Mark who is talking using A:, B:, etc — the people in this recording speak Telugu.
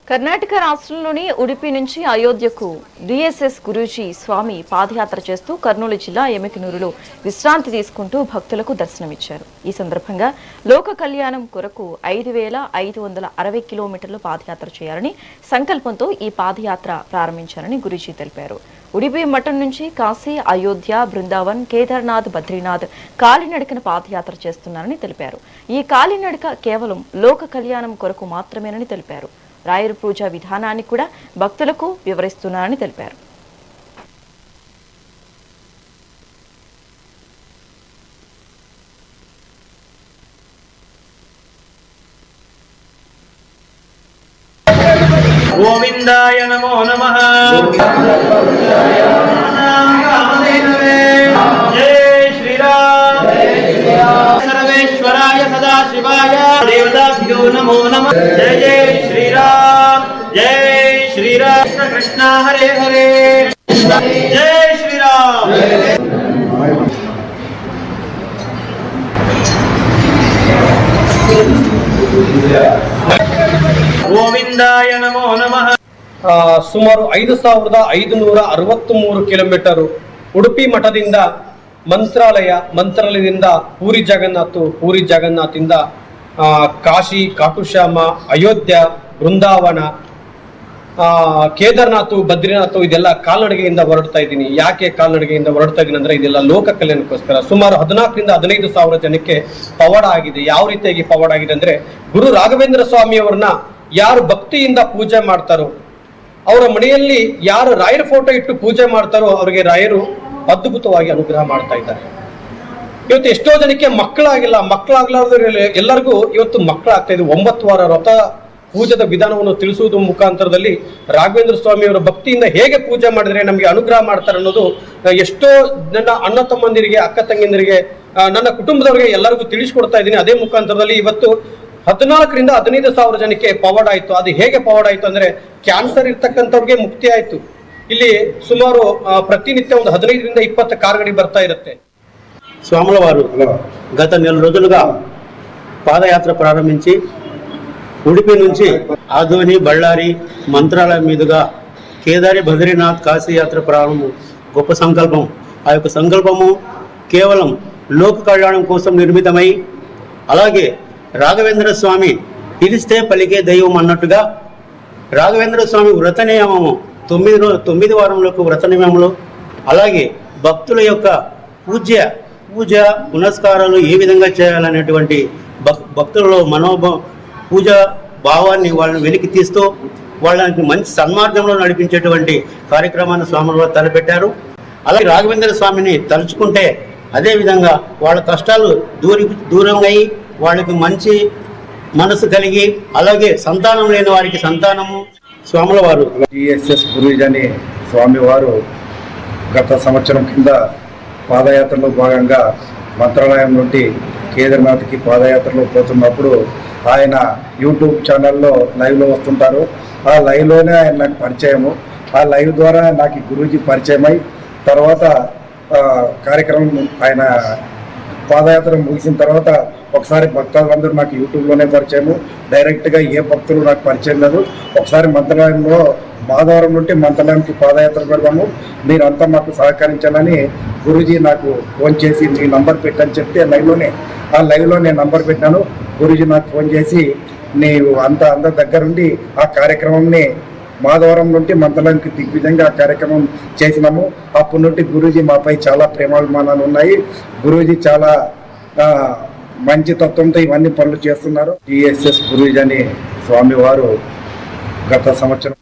A: కర్ణాటక రాష్ట్రంలోని ఉడిపి నుంచి అయోధ్యకు డిఎస్ఎస్ గురూజీ స్వామి పాదయాత్ర చేస్తూ కర్నూలు జిల్లా ఎమ్మికనూరులో విశ్రాంతి తీసుకుంటూ భక్తులకు దర్శనమిచ్చారు. ఈ సందర్భంగా లోక కళ్యాణం కొరకు 5,560 కిలోమీటర్లు పాదయాత్ర చేయాలని సంకల్పంతో ఈ పాదయాత్ర ప్రారంభించారని గురూజీ తెలిపారు. ఉడిపి మఠం నుంచి కాశీ, అయోధ్య, బృందావన్, కేదార్నాథ్, బద్రీనాథ్ కాలినడకన పాదయాత్ర చేస్తున్నారని తెలిపారు. ఈ కాలినడక కేవలం లోక కళ్యాణం కొరకు మాత్రమేనని తెలిపారు. రాయరు పూజ విధానాన్ని కూడా భక్తులకు వివరిస్తున్నారని తెలిపారు.
B: గోవిందాయ నమో నమః. జై శ్రీరామ్. సర్వేశ్వరాయ సదాశివాయ దేవతాభ్యో నమో నమః. జై జై శ్రీరామ్. జై శ్రీరామ్. కృష్ణ హరే హరే. జై శ్రీరామ్. గోవిందాయ నమో నమః.
C: ಸುಮಾರು 5,563 ಕಿಲೋಮೀಟರ್ ಉಡುಪಿ ಮಠದಿಂದ ಮಂತ್ರಾಲಯದಿಂದ ಪೂರಿ ಜಗನ್ನಾಥಿಂದ ಕಾಶಿ, ಕಾಟುಶ್ಯಾಮ, ಅಯೋಧ್ಯ, ಬೃಂದಾವನ, ಕೇದಾರ್ನಾಥ್, ಬದ್ರಿನಾಥ್ ಇದೆಲ್ಲ ಕಾಲ್ನಡಿಗೆಯಿಂದ ಹೊರಡ್ತಾ ಇದ್ದೀನಿ. ಯಾಕೆ ಕಾಲ್ನಡಿಗೆಯಿಂದ ಹೊರಡ್ತಾ ಇದ್ದೀನಿ ಅಂದ್ರೆ ಇದೆಲ್ಲ ಲೋಕ ಕಲ್ಯಾಣಕ್ಕೋಸ್ಕರ. ಸುಮಾರು 14,000 ರಿಂದ 15,000 ಜನಕ್ಕೆ ಪವಾಡ ಆಗಿದೆ. ಯಾವ ರೀತಿಯಾಗಿ ಪವಾಡ ಆಗಿದೆ ಅಂದ್ರೆ, ಗುರು ರಾಘವೇಂದ್ರ ಸ್ವಾಮಿಯವರನ್ನ ಯಾರು ಭಕ್ತಿಯಿಂದ ಪೂಜೆ ಮಾಡ್ತಾರೋ, ಅವರ ಮನೆಯಲ್ಲಿ ಯಾರು ರಾಯರ ಫೋಟೋ ಇಟ್ಟು ಪೂಜೆ ಮಾಡ್ತಾರೋ ಅವರಿಗೆ ರಾಯರು ಅದ್ಭುತವಾಗಿ ಅನುಗ್ರಹ ಮಾಡ್ತಾ ಇದ್ದಾರೆ. ಇವತ್ತು ಎಷ್ಟೋ ಜನಕ್ಕೆ ಮಕ್ಕಳಾಗ್ಲಾರ್ದ್ರೆ ಎಲ್ಲರಿಗೂ ಇವತ್ತು ಮಕ್ಕಳಾಗ್ತಾ ಇದೆ. 9 ವಾರ ವ್ರತ ಪೂಜದ ವಿಧಾನವನ್ನು ತಿಳಿಸುವುದರ ಮುಖಾಂತರದಲ್ಲಿ ರಾಘವೇಂದ್ರ ಸ್ವಾಮಿಯವರ ಭಕ್ತಿಯಿಂದ ಹೇಗೆ ಪೂಜೆ ಮಾಡಿದ್ರೆ ನಮಗೆ ಅನುಗ್ರಹ ಮಾಡ್ತಾರೆ ಅನ್ನೋದು ಎಷ್ಟೋ ನನ್ನ ಅಣ್ಣ ತಮ್ಮಂದಿರಿಗೆ, ಅಕ್ಕ ತಂಗಿಯಂದಿರಿಗೆ, ನನ್ನ ಕುಟುಂಬದವರಿಗೆ ಎಲ್ಲರಿಗೂ ತಿಳಿಸ್ಕೊಡ್ತಾ ಇದ್ದೀನಿ. ಅದೇ ಮುಖಾಂತರದಲ್ಲಿ ಇವತ್ತು 14,000 ರಿಂದ 15,000 ಜನಕ್ಕೆ ಪವಾಡ ಆಯ್ತು. ಅದು ಹೇಗೆ ಪವಾಡ ಆಯ್ತು ಅಂದ್ರೆ, ಕ್ಯಾನ್ಸರ್ ಇರ್ತಕ್ಕಂಥವ್ರಿಗೆ ಮುಕ್ತಿ ಆಯ್ತು. ಇಲ್ಲಿ ಸುಮಾರು ಪ್ರತಿನಿತ್ಯ ಒಂದು 15 ರಿಂದ 20 ಕಾರ್ಗಡಿ ಬರ್ತಾ ಇರುತ್ತೆ.
D: స్వాముల వారు గత నెల రోజులుగా పాదయాత్ర ప్రారంభించి ఉడిపి నుంచి ఆదోని, బళ్ళారి, మంత్రాలయం మీదుగా కేదారి, బద్రీనాథ్, కాశీ యాత్ర ప్రారంభం గొప్ప సంకల్పం. ఆ యొక్క సంకల్పము కేవలం లోక కళ్యాణం కోసం నిర్మితమై, అలాగే రాఘవేంద్ర స్వామి పిలిస్తే పలికే దైవం అన్నట్టుగా రాఘవేంద్ర స్వామి వ్రత నియమము 9 వారములకు వ్రత నియమములు, అలాగే భక్తుల యొక్క పూజ పునస్కారాలు ఏ విధంగా చేయాలనేటువంటి భక్తులలో పూజ భావాన్ని వాళ్ళని వెలికి తీస్తూ వాళ్ళకి మంచి సన్మార్గంలో నడిపించేటువంటి కార్యక్రమాన్ని స్వాములు తలపెట్టారు. అలాగే రాఘవేంద్ర స్వామిని తలుచుకుంటే అదేవిధంగా వాళ్ళ కష్టాలు దూరం అయ్యి వాళ్ళకి మంచి మనసు కలిగి, అలాగే సంతానం లేని వారికి సంతానము. స్వాముల వారు
E: డిఎస్ఎస్ గురూజీ అనే స్వామి వారు గత సంవత్సరం కింద పాదయాత్రలో భాగంగా మంత్రాలయం నుండి కేదార్నాథ్కి పాదయాత్రలో పోతున్నప్పుడు ఆయన యూట్యూబ్ ఛానల్లో లైవ్లో వస్తుంటారు. ఆ లైవ్లోనే ఆయన నాకు పరిచయము. ఆ లైవ్ ద్వారా నాకు గురూజీ పరిచయమై తర్వాత కార్యక్రమం ఆయన పాదయాత్ర ముగిసిన తర్వాత ఒకసారి భక్తులందరూ నాకు యూట్యూబ్లోనే పరిచయము. డైరెక్ట్గా ఏ భక్తులు నాకు పరిచయం లేదు. ఒకసారి మంత్రాలయంలో మాధవరం నుండి మంత్రాలయంకి పాదయాత్ర పెడదాము, మీరంతా మాకు సహకరించాలని గురూజీ నాకు ఫోన్ చేసి మీ నంబర్ పెట్టని చెప్తే ఆ లైవ్లో నేను నంబర్ పెట్టాను. గురూజీ నాకు ఫోన్ చేసి నీవు అందరి దగ్గరుండి ఆ కార్యక్రమంని మాధవరం నుండి మంత్రాలయంకి దిగ్విజంగా ఆ కార్యక్రమం చేసినాము. అప్పటి నుండి గురూజీ మాపై చాలా ప్రేమాభిమానాలు ఉన్నాయి. గురూజీ చాలా మంచి తత్వంతో ఇవన్నీ పనులు చేస్తున్నారు. డిఎస్ఎస్ గురూజీ అనే స్వామి వారు గత సంవత్సరం